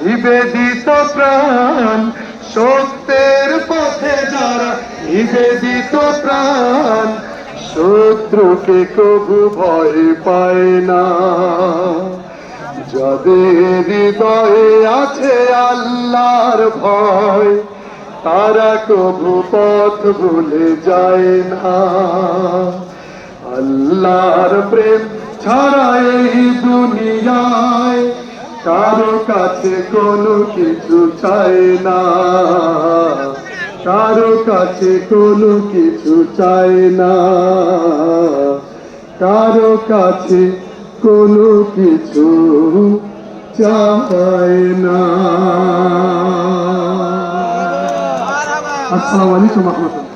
নিবেদিত প্রাণ, সত্যের পথে যারা নিবেদিত প্রাণ, শত্রুকে কবু ভয় পায় না। যাদের হৃদয়ে আছে আল্লাহর ভয়, তারা কবু পথ ভুলে যায় না। আল্লাহর প্রেম ছাড়া এই দুনিয়ায় কারো কাছে কোনো কিছু চাই না, কারো কাছে কোনো কিছু চাই না, কারো কাছে কোনো কিছু চাই না। আসসালামু আলাইকুম ওয়া রাহমাতুল্লাহ।